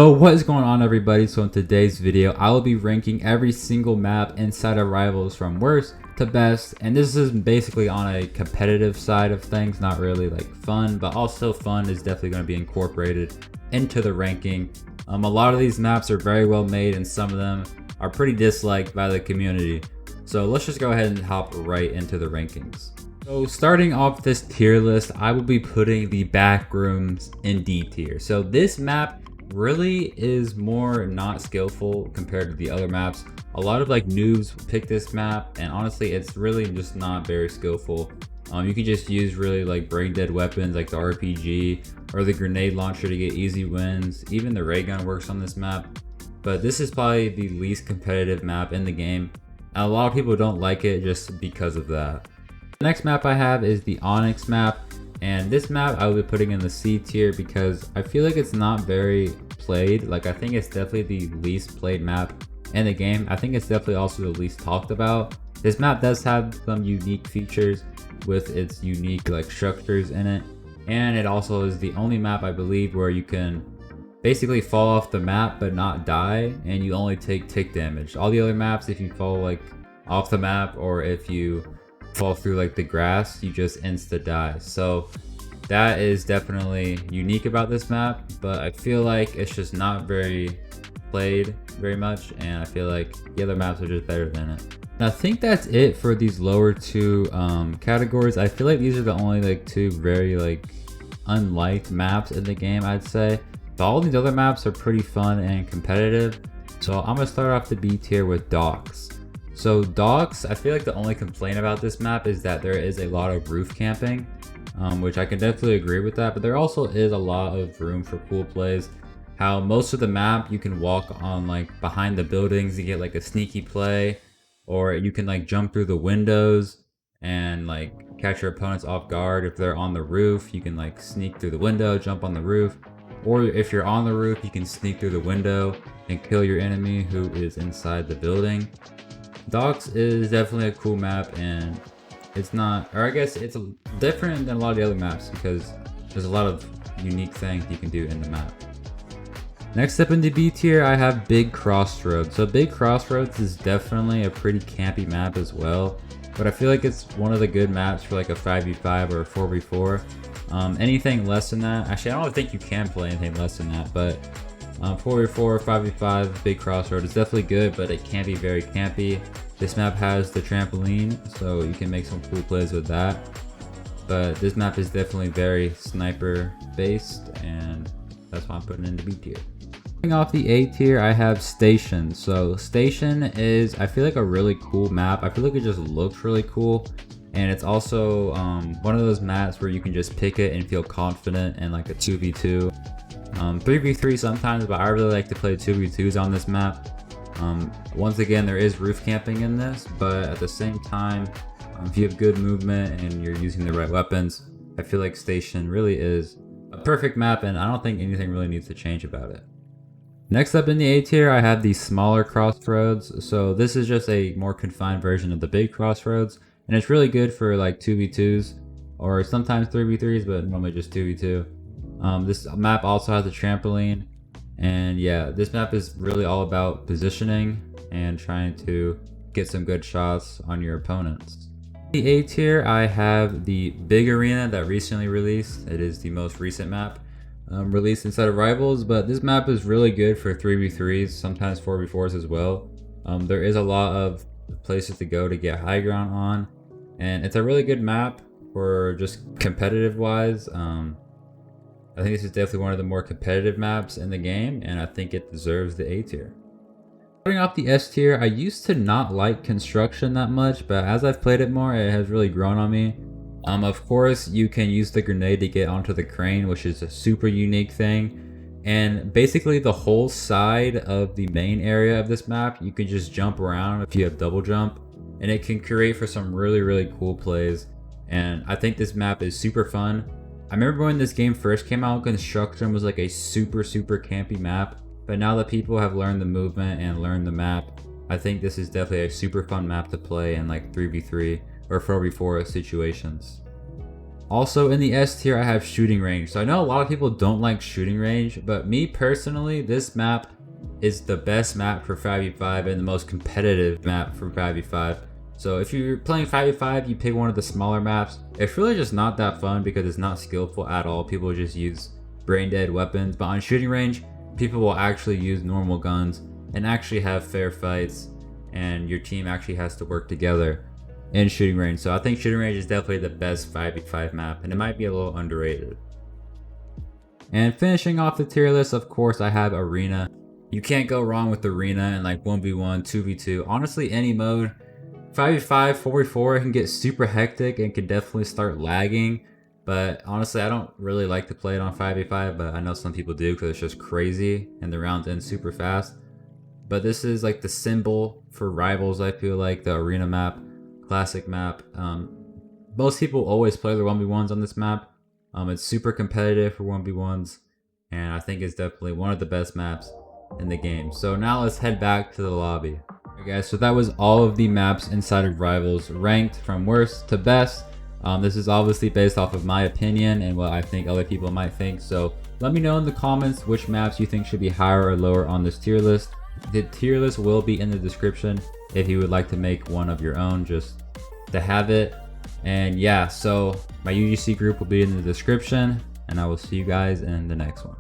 So what is going on, everybody? So in today's video I will be ranking every single map inside of Rivals from worst to best, and this is basically on a competitive side of things, not really like fun, but also fun is definitely going to be incorporated into the ranking. A lot of these maps are very well made and some of them are pretty disliked by the community. So let's just go ahead and hop right into the rankings. So starting off this tier list, I will be putting the Backrooms in D tier. So this map really is more not skillful compared to the other maps. A lot of like noobs pick this map, and honestly it's really just not very skillful. You can just use really like brain dead weapons like the RPG or the grenade launcher to get easy wins. Even the ray gun works on this map, but this is probably the least competitive map in the game, and a lot of people don't like it just because of that. The next map I have is the Onyx map, and this map I will be putting in the C tier because I feel like it's not very played. Like, I think it's definitely the least played map in the game. I think it's definitely also the least talked about. This map does have some unique features with its unique like structures in it, and it also is the only map I believe where you can basically fall off the map but not die, and you only take tick damage. All the other maps, if you fall like off the map or if you fall through like the grass, you just insta die. So that is definitely unique about this map, but I feel like it's just not very played very much, and I feel like the other maps are just better than it. And I think that's it for these lower two categories. I feel like these are the only like two very like unliked maps in the game, I'd say. But all these other maps are pretty fun and competitive. So I'm gonna start off the B tier with Docks. So Docks, I feel like the only complaint about this map is that there is a lot of roof camping, which I can definitely agree with that, but there also is a lot of room for cool plays. How most of the map you can walk on like behind the buildings and get like a sneaky play, or you can like jump through the windows and like catch your opponents off guard. If they're on the roof, you can like sneak through the window, jump on the roof, or if you're on the roof, you can sneak through the window and kill your enemy who is inside the building. Docks is definitely a cool map, and it's not, or I guess it's different than a lot of the other maps because there's a lot of unique things you can do in the map. Next up in the B tier, I have Big Crossroads. So Big Crossroads is definitely a pretty campy map as well, but I feel like it's one of the good maps for like a 5v5 or a 4v4. Anything less than that, actually I don't think you can play anything less than that, but 4v4, 5v5, Big Crossroad is definitely good, but it can be very campy. This map has the trampoline, so you can make some cool plays with that. But this map is definitely very sniper based, and that's why I'm putting it in the B tier. Coming off the A tier, I have Station. So Station is, I feel like, a really cool map. I feel like it just looks really cool, and it's also one of those maps where you can just pick it and feel confident in like a 2v2. 3v3 sometimes, but I really like to play 2v2s on this map. Once again, there is roof camping in this, but at the same time, if you have good movement and you're using the right weapons, I feel like Station really is a perfect map, and I don't think anything really needs to change about it. Next up in the A tier, I have the smaller Crossroads. So this is just a more confined version of the Big Crossroads, and it's really good for like 2v2s or sometimes 3v3s, but normally just 2v2. This map also has a trampoline, and yeah, this map is really all about positioning and trying to get some good shots on your opponents. In the A tier, I have the Big Arena that recently released. It is the most recent map released inside of Rivals, but this map is really good for 3v3s, sometimes 4v4s as well. There is a lot of places to go to get high ground on, and it's a really good map for just competitive wise. I think this is definitely one of the more competitive maps in the game, and I think it deserves the A tier. Starting off the S tier, I used to not like construction that much, but as I've played it more, it has really grown on me. Of course, you can use the grenade to get onto the crane, which is a super unique thing. And basically the whole side of the main area of this map, you can just jump around if you have double jump, and it can create for some really cool plays. And I think this map is super fun. I remember when this game first came out, construction was like a super campy map, but now that people have learned the movement and learned the map, I think this is definitely a super fun map to play in like 3v3 or 4v4 situations. Also in the S tier, I have shooting range. So I know a lot of people don't like shooting range, but me personally, this map is the best map for 5v5 and the most competitive map for 5v5. So if you're playing 5v5, you pick one of the smaller maps. It's really just not that fun because it's not skillful at all. People just use brain dead weapons. But on shooting range, people will actually use normal guns and actually have fair fights, and your team actually has to work together in shooting range. So I think shooting range is definitely the best 5v5 map, and it might be a little underrated. And finishing off the tier list, of course, I have arena. You can't go wrong with arena and like 1v1, 2v2, honestly any mode. 5v5, 4v4 can get super hectic and can definitely start lagging. But honestly, I don't really like to play it on 5v5, but I know some people do because it's just crazy and the rounds end super fast. But this is like the symbol for rivals, I feel like, the arena map. Classic map. Most people always play their 1v1s on this map. It's super competitive for 1v1s, and I think it's definitely one of the best maps in the game. So now let's head back to the lobby. Okay guys, so that was all of the maps inside of Rivals ranked from worst to best. This is obviously based off of my opinion and what I think other people might think. So let me know in the comments which maps you think should be higher or lower on this tier list. The tier list will be in the description if you would like to make one of your own, just to have it. And yeah, so my UGC group will be in the description, and I will see you guys in the next one.